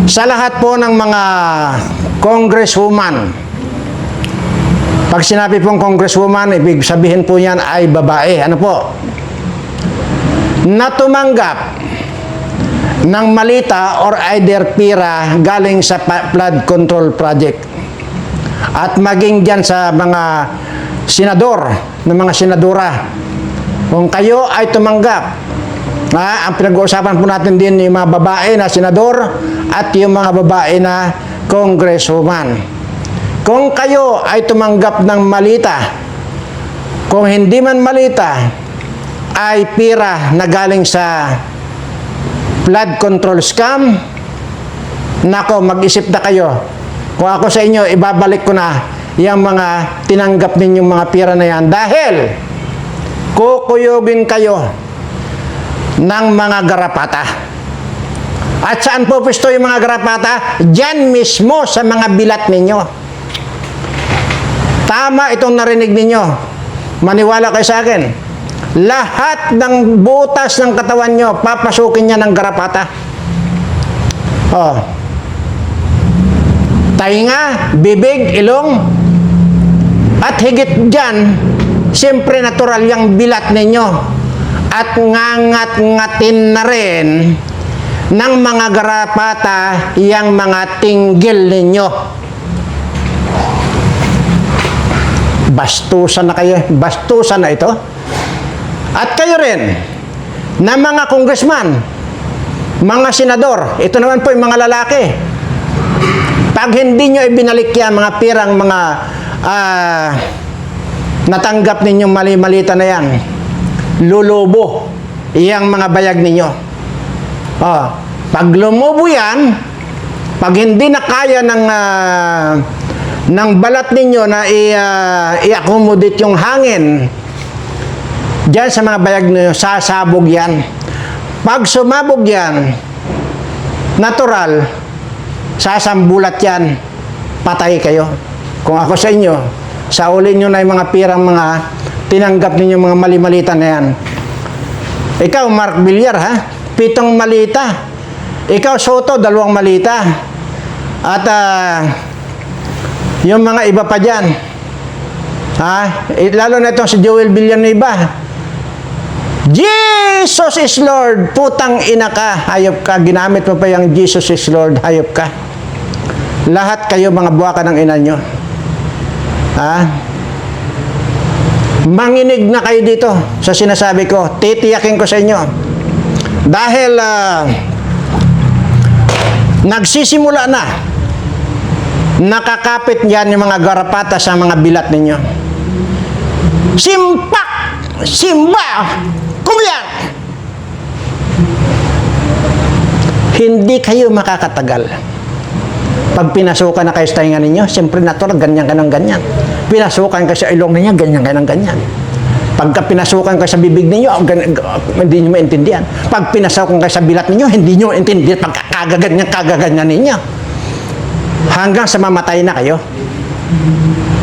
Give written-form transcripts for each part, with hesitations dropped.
Sa lahat po ng mga congresswoman, pag sinabi pong congresswoman, ibig sabihin po yan ay babae. Ano po? Na tumanggap ng malita or either pira galing sa flood control project. At maging dyan sa mga senador, ng mga senadora. Kung kayo ay tumanggap, ang pinag-uusapan po natin din yung mga babae na senador at yung mga babae na congresswoman. Kung kayo ay tumanggap ng malita, kung hindi man malita, ay pira na galing sa flood control scam, nako, mag-isip na kayo. Kung ako sa inyo, ibabalik ko na yung mga tinanggap ninyong mga pira na yan dahil kukuyugin kayo ng mga garapata. At saan po pwesto yung mga garapata? Diyan mismo sa mga bilat ninyo. Tama itong narinig ninyo. Maniwala kayo sa akin. Lahat ng butas ng katawan nyo, papasukin niya ng garapata. Tainga, bibig, ilong, at higit dyan, siyempre natural yung bilat ninyo. At ngangat-ngatin na rin ng mga garapata yung mga tinggil ninyo. Bastusan na kayo. Bastusan na ito. At kayo rin, na mga congressman, mga senador, ito naman po yung mga lalaki. Pag hindi nyo ibinalik yan, mga pirang mga natanggap ninyong mali-malita na yan, lulubo iyang mga bayag ninyo. Pag lumubo yan, pag hindi na kaya ng balat ninyo na i-accommodate yung hangin, diyan sa mga bayag ninyo, sasabog yan. Pag sumabog yan, natural, sasambulat yan, patay kayo. Kung ako sa inyo, saulin nyo na yung mga pirang mga tinanggap ninyo mga mali-malita na yan. Ikaw, Mark Villar, 7 malita. Ikaw, Soto, 2 malita. At yung mga iba pa dyan, lalo na itong si Joel Villanueva, Jesus is Lord, putang ina ka, hayop ka, ginamit mo pa yung Jesus is Lord, hayop ka. Lahat kayo mga buwaka ng ina nyo. Manginig na kayo dito sa sinasabi ko, titiyakin ko sa inyo. Dahil nagsisimula na, nakakapit yan yung mga garapata sa mga bilat ninyo. Simpak! Simba! Kumiyak! Hindi kayo makakatagal. Pag pinasukan na kayo sa tainga ninyo, siyempre natural, ganyan ka ng ganyan. Pinasukan ka sa ilong ninyo, ganyan ka ng ganyan. Pagka pinasukan ka sa bibig ninyo, hindi nyo maintindihan. Pag pinasukan ka sa bilat ninyo, hindi nyo maintindihan. Pag kagaganyan ninyo. Hanggang sa mamatay na kayo.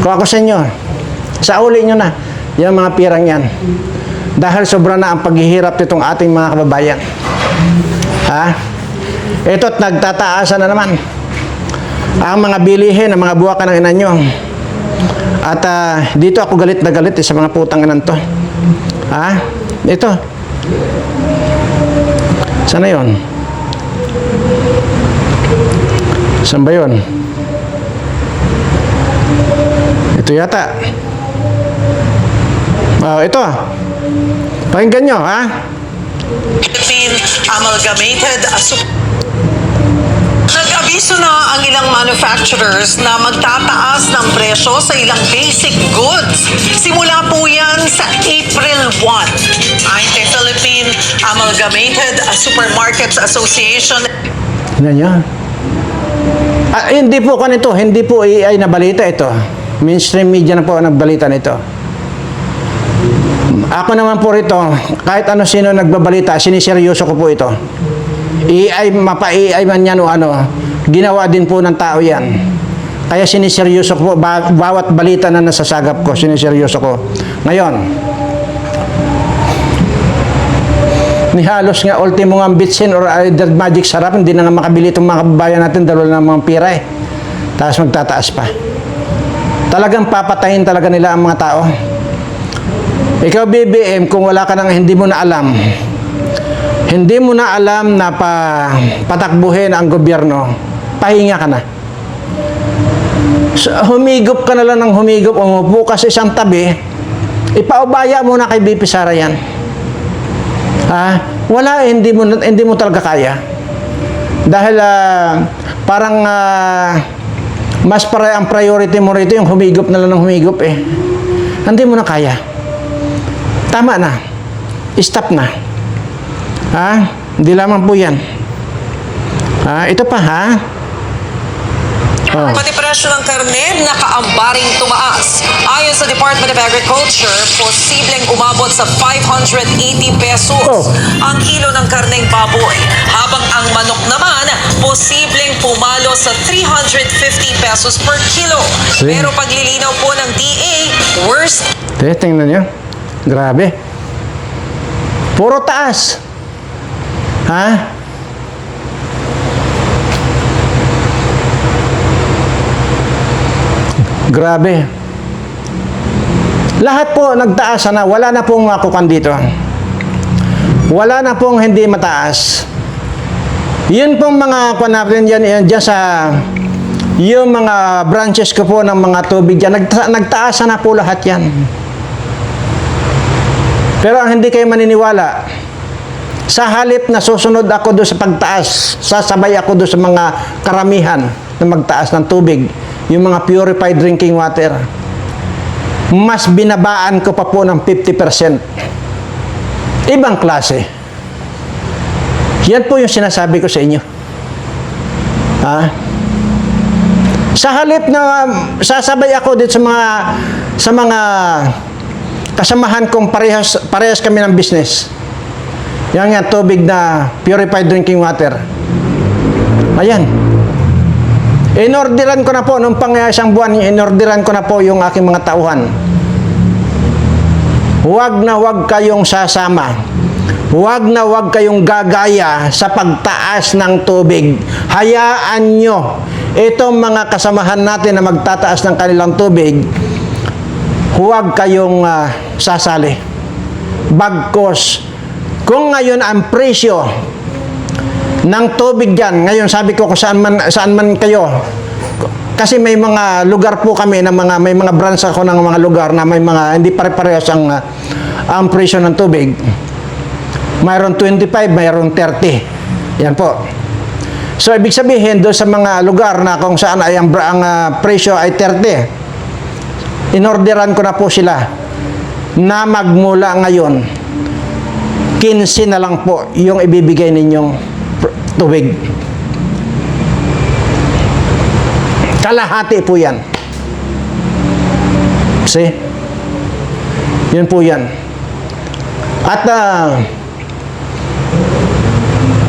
Kung ako sa inyo, sauli nyo na, yung mga pirang yan. Dahil sobra na ang paghihirap nitong ating mga kababayan. Ito't nagtataasan na naman ang mga bilihin, ang mga buwakan ng ina nyo. At dito ako galit na galit sa mga putang inan to. Ito. Sana yun? Saan ba yun? Ito yata. Ito. Pakinggan nyo, Philippine Amalgamated Nag-abiso na ang ilang manufacturers na magtataas ng presyo sa ilang basic goods. Simula po yan sa April 1. Ayon kay Philippine Amalgamated Supermarkets Association. Yan. Hindi po kanito, hindi po AI na balita ito. Mainstream media na po ang nagbalita nito. Ako naman po rito, kahit ano sino nagbabalita, siniseryoso ko po ito. AI, mapa-AI man yan o ginawa din po ng tao yan. Kaya siniseryoso ko po, bawat balita na nasasagap ko, siniseryoso ko. Ngayon, Ni halos nga ultimo nga bitsin or either magic sarap, hindi na nga makabili itong mga kababayan natin dahil wala ng mga pira eh. Tapos magtataas pa. Talagang papatayin talaga nila ang mga tao. Ikaw BBM, kung wala ka nang hindi mo na alam na patakbuhin ang gobyerno, pahinga ka na. So, humigop ka na lang ng humigop, umupo ka sa isang tabi, ipaubaya mo na kay BP Sara yan. Wala, hindi mo talaga kaya. Dahil parang mas ang priority mo rito yung humigop na lang ng humigop eh. Hindi mo na kaya. Tama na. Stop na. Hindi lamang po yan. Ito pa Pati presyo ng karne nakaambaring tumaas. Ayon sa Department of Agriculture, posibleng umabot sa 580 pesos ang kilo ng karneng baboy. Habang ang manok naman, posibleng pumalo sa 350 pesos per kilo. Pero paglilinaw po ng DA, worst. Tingnan nyo. Grabe. Puro taas. Grabe. Lahat po nagtaas na. Wala na pong makukan dito. Wala na pong hindi mataas. Yun pong mga natin dyan sa yung mga branches ko po ng mga tubig dyan. Nagtaas na po lahat yan. Pero ang hindi kayo maniniwala, sa halip na susunod ako doon sa pagtaas, sasabay ako doon sa mga karamihan na magtaas ng tubig, yung mga purified drinking water, mas binabaan ko pa po ng 50%. Ibang klase. Yan po yung sinasabi ko sa inyo. Sa halip na sasabay ako dito sa mga kasamahan kong parehas kami ng business. Yan nga, tubig na purified drinking water. Ayan. Inorderan ko na po, nung isang buwan, inorderan ko na po yung aking mga tauhan. Huwag na huwag kayong sasama. Huwag na huwag kayong gagaya sa pagtaas ng tubig. Hayaan nyo itong mga kasamahan natin na magtataas ng kanilang tubig. Huwag kayong sasali. Bagkos, kung ngayon ang presyo ng tubig dyan, ngayon sabi ko kung saan man kayo, kasi may mga lugar po kami na may mga branch ako ng mga lugar na may mga hindi pare-parehas ang presyo ng tubig. Mayroon 25, mayroon 30. Yan po. So ibig sabihin doon sa mga lugar na kung saan ay ang presyo ay 30, inorderan ko na po sila na magmula ngayon 15 na lang po yung ibibigay ninyong tubig. Kalahati po yan. See? Yun po yan. At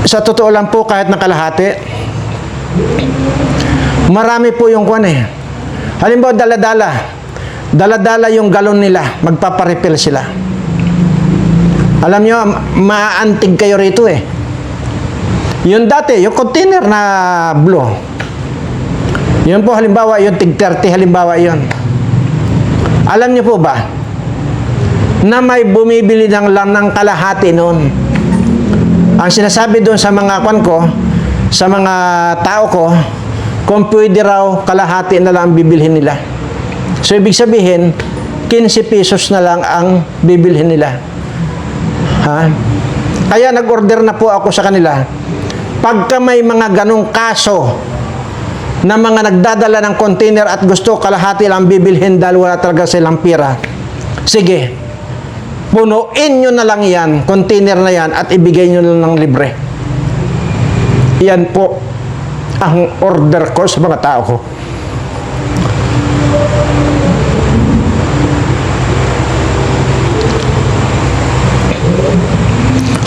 sa totoo lang po, kahit na kalahati, marami po yung kwan eh. Halimbawa, dala-dala yung galon nila, magpaparefill sila. Alam nyo, maaantig kayo rito eh. Yun dati, yung container na blue. Yun po halimbawa, yung tig 30 halimbawa yun. Alam nyo po ba, na may bumibili ng kalahati noon. Ang sinasabi doon sa mga kwan ko, sa mga tao ko, kung pwede raw kalahati na lang ang bibilhin nila. So, ibig sabihin, 15 pesos na lang ang bibilhin nila. Kaya nag-order na po ako sa kanila. Pagka may mga ganong kaso na mga nagdadala ng container at gusto kalahati lang bibilhin dahil wala talaga silang pira, sige, punuin nyo na lang yan, container na yan, at ibigay nyo na lang libre. Yan po ang order ko sa mga tao ko.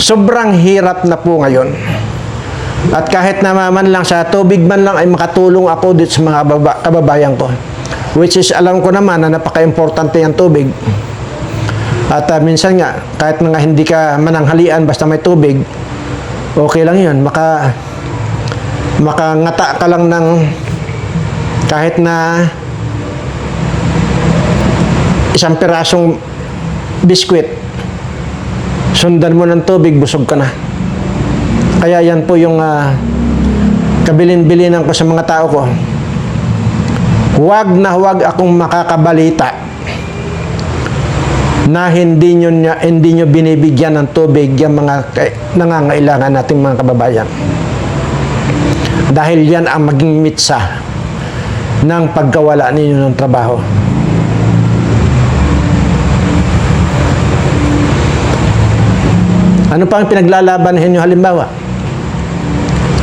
Sobrang hirap na po ngayon. At kahit na man lang sa tubig man lang ay makatulong ako dito sa mga kababayan ko. Which is alam ko naman na napaka-importante yung tubig. At minsan nga, kahit nga hindi ka mananghalian basta may tubig, okay lang yun. Makangata ka lang ng kahit na isang pirasong biskwit, sundan mo ng tubig, busog ka na. Kaya yan po yung kabilin-bilinan ko sa mga tao ko. Huwag na huwag akong makakabalita na hindi nyo binibigyan ng tubig yung mga nangangailangan nating mga kababayan. Dahil yan ang maging mitsa ng pagkawala ninyo ng trabaho. Ano pa ang pinaglalaban ninyo halimbawa?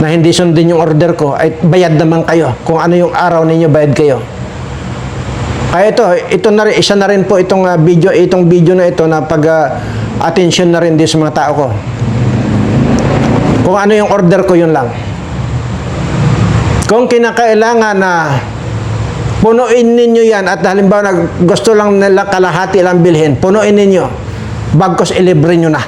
Na hindi sundin yung order ko, ay bayad naman kayo. Kung ano yung araw ninyo, bayad kayo. Kaya ito na rin, isa na rin po itong video na ito na pag-attention na rin din sa mga tao ko. Kung ano yung order ko, yun lang. Kung kinakailangan na punuin ninyo yan at halimbawa gusto lang nila kalahati lang bilhin, punuin ninyo, bagkos ilibre nyo na.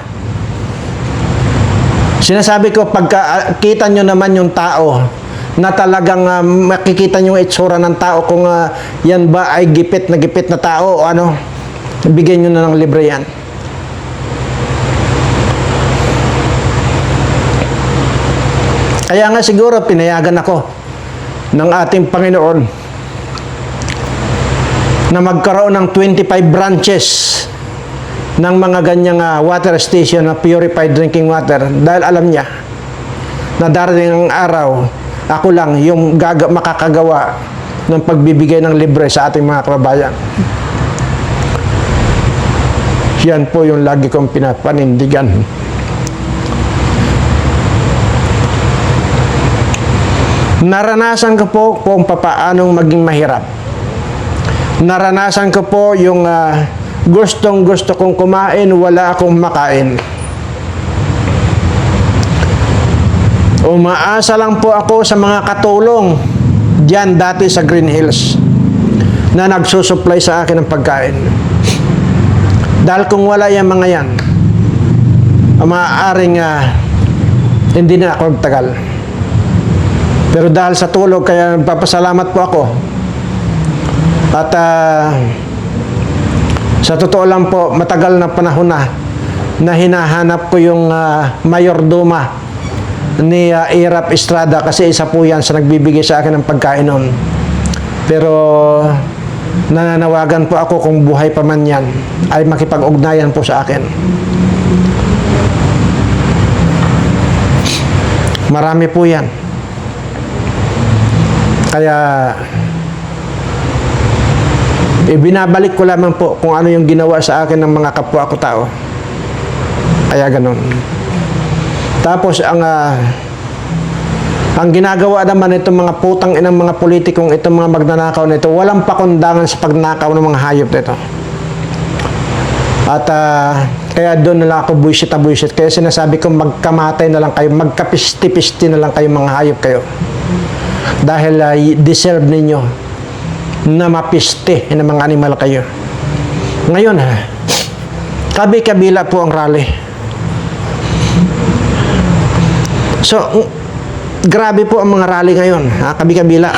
Sinasabi ko, pagka kita nyo naman yung tao na talagang makikita nyo yung itsura ng tao kung yan ba ay gipit na tao o ano, bigyan nyo na ng libre yan. Kaya nga siguro pinayagan ako ng ating Panginoon na magkaroon ng 25 branches ng mga ganyang water station na purified drinking water dahil alam niya na darating ang araw ako lang yung makakagawa ng pagbibigay ng libre sa ating mga kababayan. Yan po yung lagi kong pinapanindigan. Naranasan ko po kung papaanong maging mahirap. Naranasan ko po yung gustong-gusto kong kumain, wala akong makain. Umaasa lang po ako sa mga katulong diyan dati sa Green Hills na nagsusupply sa akin ng pagkain. Dahil kung wala yung mga yan, maaaring hindi na ako magtagal. Pero dahil sa tulog, kaya nagpapasalamat po ako. At sa totoo lang po, matagal na panahon na hinahanap ko yung mayordoma ni Irap Estrada kasi isa po yan sa nagbibigay sa akin ng pagkain noon. Pero nananawagan po ako kung buhay pa man yan ay makipag-ugnayan po sa akin. Marami po yan. Kaya ibinabalik ko lamang po kung ano yung ginawa sa akin ng mga kapwa ko tao. Kaya ganun. Tapos ang ginagawa naman itong mga putang inang mga politikong itong mga magnanakaw nito, walang pakundangan sa pagnakaw ng mga hayop nito. At kaya doon na lang ako buisit. Kaya sinasabi ko magkamatay na lang kayo, magkapisti-pisti na lang kayo mga hayop kayo. Dahil deserve ninyo na mapiste ng mga animal kayo. Ngayon kabi-kabila po ang rally. So, grabe po ang mga rally ngayon. Kabi-kabila.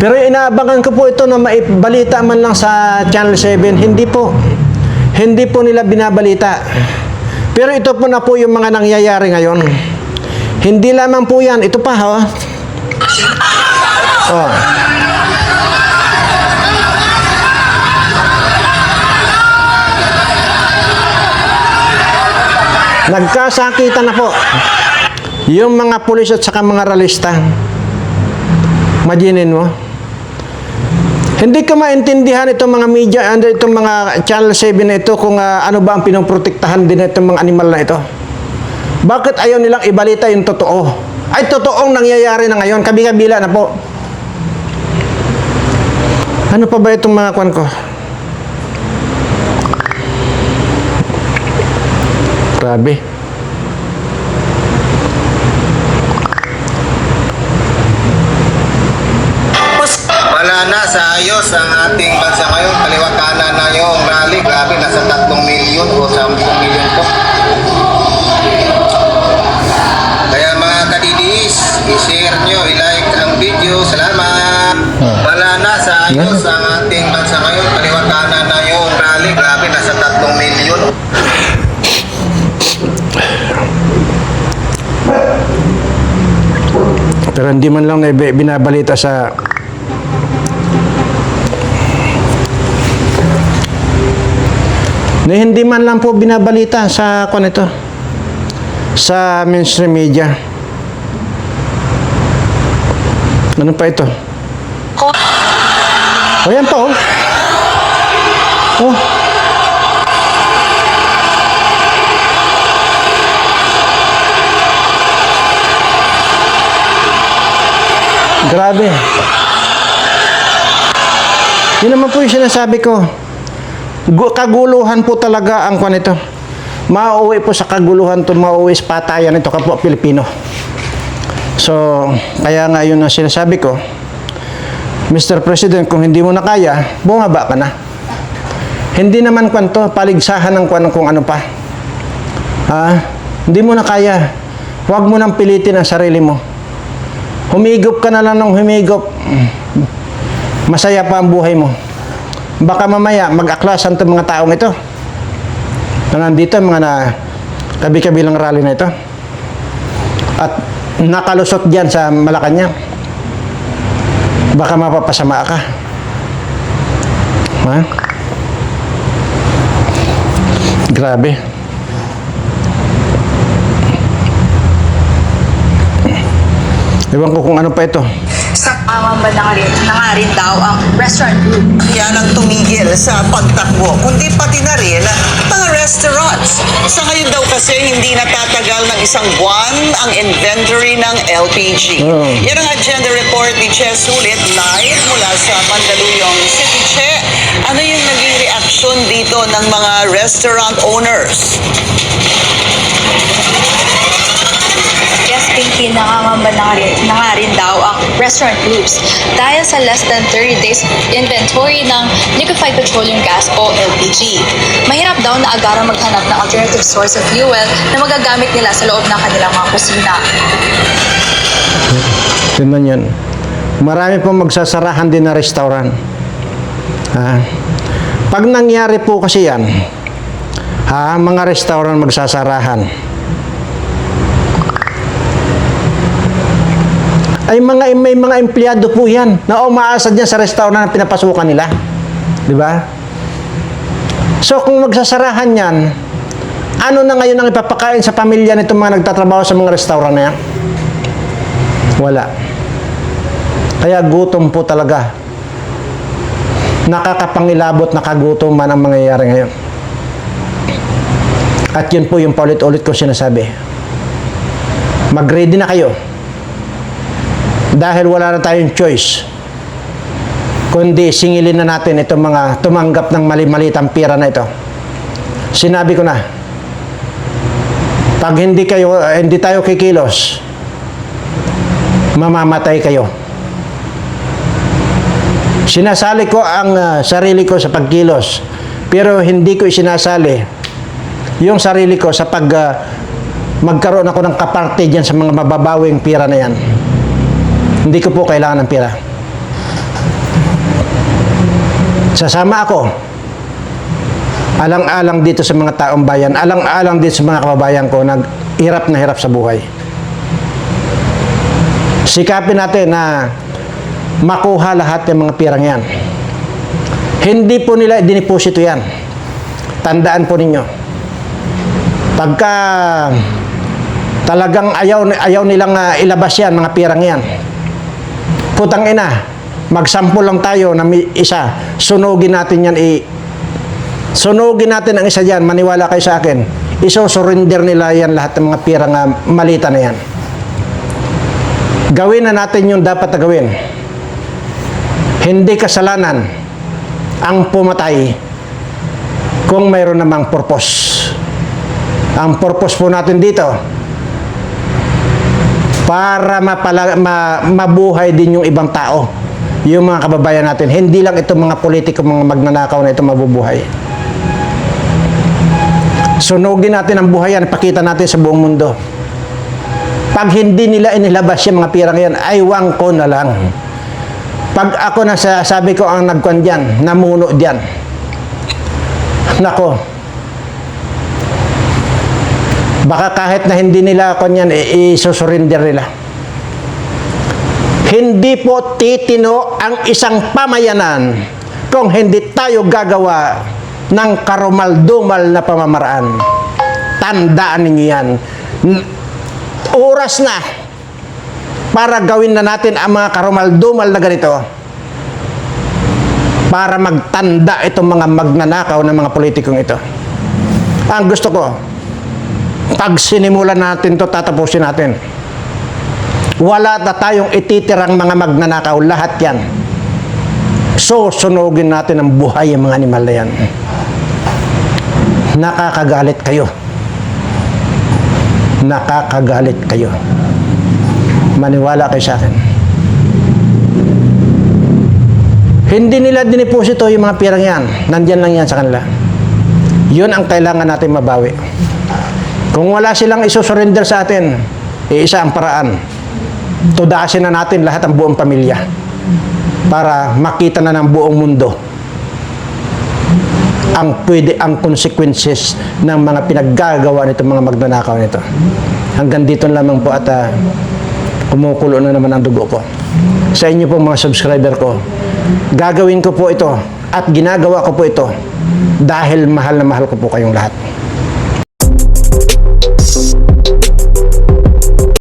Pero inaabangan ko po ito na maibalita man lang sa Channel 7. Hindi po. Hindi po nila binabalita. Pero ito po na po yung mga nangyayari ngayon. Hindi lamang po yan. Ito pa, Nagkasakitan na po yung mga pulis at saka mga ralista. Imaginin mo. Hindi ko maintindihan itong mga media and itong mga Channel 7 na ito kung ano ba ang pinoprotektahan din itong mga animal na ito. Bakit ayaw nilang ibalita yung totoo? Ay, totoong nangyayari na ngayon. Kabi-kabila na po. Ano pa ba itong mga kwan ko? Grabe. Wala na sa ayos ang ating bansa ngayon. Kaliwa kanan na yung rally. Grabe, nasa 3 milyon o 10 milyon po. Kaya mga kadidiis, i-share nyo, i-like ang video. Salamat! Wala na sa ayos ang ating bansa ngayon. Kaliwa kanan na yung rally. Grabe, nasa 3 milyon. Pero hindi man lang binabalita sa na hindi man lang po binabalita sa ito sa mainstream media. Ano pa ito? O yan pa oh. Oh. Grabe. Yun naman po yung sinasabi ko. Kaguluhan po talaga ang kwan ito. Mauwi po sa kaguluhan to, mauwi sa patayan ito kapwa Pilipino. So, kaya nga yun ang sinasabi ko, Mr. President, kung hindi mo na kaya, bumaba ka na. Hindi naman kwan to, paligsahan ng kwan kung ano pa. Ha? Hindi mo na kaya. Huwag mo nang pilitin ang sarili mo. Humigop ka na lang ng humigop. Masaya pa ang buhay mo. Baka mamaya mag-aklasan itong mga taong ito na nandito, mga kabi-kabilang rally na ito, at nakalusot dyan sa Malacanang. Baka mapapasama ka. Ha? Grabe. Ewan ko kung ano pa ito. Sa pamamba na nga rin daw ang restaurant group. Yan ang tumigil sa pagtakbo, kundi pati na rin mga restaurants. Sa ngayon daw kasi hindi natatagal ng 1 buwan ang inventory ng LPG. Oh. Yan ang agenda report ni Che Sulit live mula sa Mandaluyong City. Che, ano yung naging reaksyon dito ng mga restaurant owners? Yes, Pinky, nangangamba na nga rin daw ang restaurant groups dahil sa less than 30 days inventory ng liquefied petroleum gas o LPG. Mahirap daw na agarang maghanap ng alternative source of fuel na magagamit nila sa loob ng kanilang mga kusina. Tingnan yan. Marami pong magsasarahan din na restaurant. Pag nangyari po kasi yan, mga restaurant magsasarahan, ay may mga empleyado po yan na umaasa dyan sa restaurant na pinapasukan nila. Di ba? So kung magsasarahan yan, ano na ngayon ang ipapakain sa pamilya nitong mga nagtatrabaho sa mga restaurant na yan? Wala. Kaya gutom po talaga. Nakakapangilabot na kagutuman ang mangyayari ngayon. At yun po yung paulit-ulit ko sinasabi. Mag-ready na kayo. Dahil wala na tayong choice, kundi singilin na natin itong mga tumanggap ng mali-malitang pera na ito. Sinabi ko na, pag hindi tayo kikilos, mamamatay kayo. Sinasali ko ang sarili ko sa pagkilos, pero hindi ko isinasali yung sarili ko sa magkaroon ako ng kaparte dyan sa mga mababawing pera na yan. Hindi ko po kailangan ng pera. Sasama ako. Alang-alang dito sa mga taong bayan. Alang-alang dito sa mga kababayan ko na hirap na hirap sa buhay. Sikapin natin na makuha lahat ng mga pirang yan. Hindi po nila diniposito yan. Tandaan po ninyo. Pagka talagang ayaw nilang ilabas yan, mga pirang yan, putang ina, magsample lang tayo na isa, sunugin natin yan, sunugin natin ang isa dyan, maniwala kayo sa akin, iso-surrender nila yan lahat ng mga pirang malita na yan. Gawin na natin yung dapat na gawin. Hindi kasalanan ang pumatay kung mayroon namang purpose. Ang purpose po natin dito, para mabuhay din yung ibang tao, yung mga kababayan natin. Hindi lang itong mga politiko, mga magnanakaw na ito mabubuhay. Sunugin natin ang buhay yan, pakita natin sa buong mundo. Pag hindi nila inilabas yung mga pirang yan, ay wang ko na lang. Pag ako na sabi ko ang nagkuhan dyan, namuno dyan, nako, baka kahit na hindi nila kunyan, isusurrender nila. Hindi po titino ang isang pamayanan kung hindi tayo gagawa ng karumal-dumal na pamamaraan. Tandaan ninyo yan. Oras na para gawin na natin ang mga karumal-dumal na ganito para magtanda itong mga magnanakaw ng mga politikong ito. Ang gusto ko, pag sinimulan natin to, tatapusin natin. Wala na tayong ititirang mga magnanakaw, lahat yan. Susunugin natin ang buhay ng mga animal na yan. Nakakagalit kayo. Nakakagalit kayo. Maniwala kayo sa akin. Hindi nila diniposito yung mga pirang yan. Nandyan lang yan sa kanila. Yun ang kailangan natin mabawi. Kung wala silang isusurrender sa atin, isa ang paraan. Tudasin na natin lahat ang buong pamilya para makita na ng buong mundo ang consequences ng mga pinaggagawa nito mga magnanakaw nito. Hanggang dito lamang po at kumukulo na naman ang dugo ko. Sa inyo po mga subscriber ko, gagawin ko po ito at ginagawa ko po ito dahil mahal na mahal ko po kayong lahat.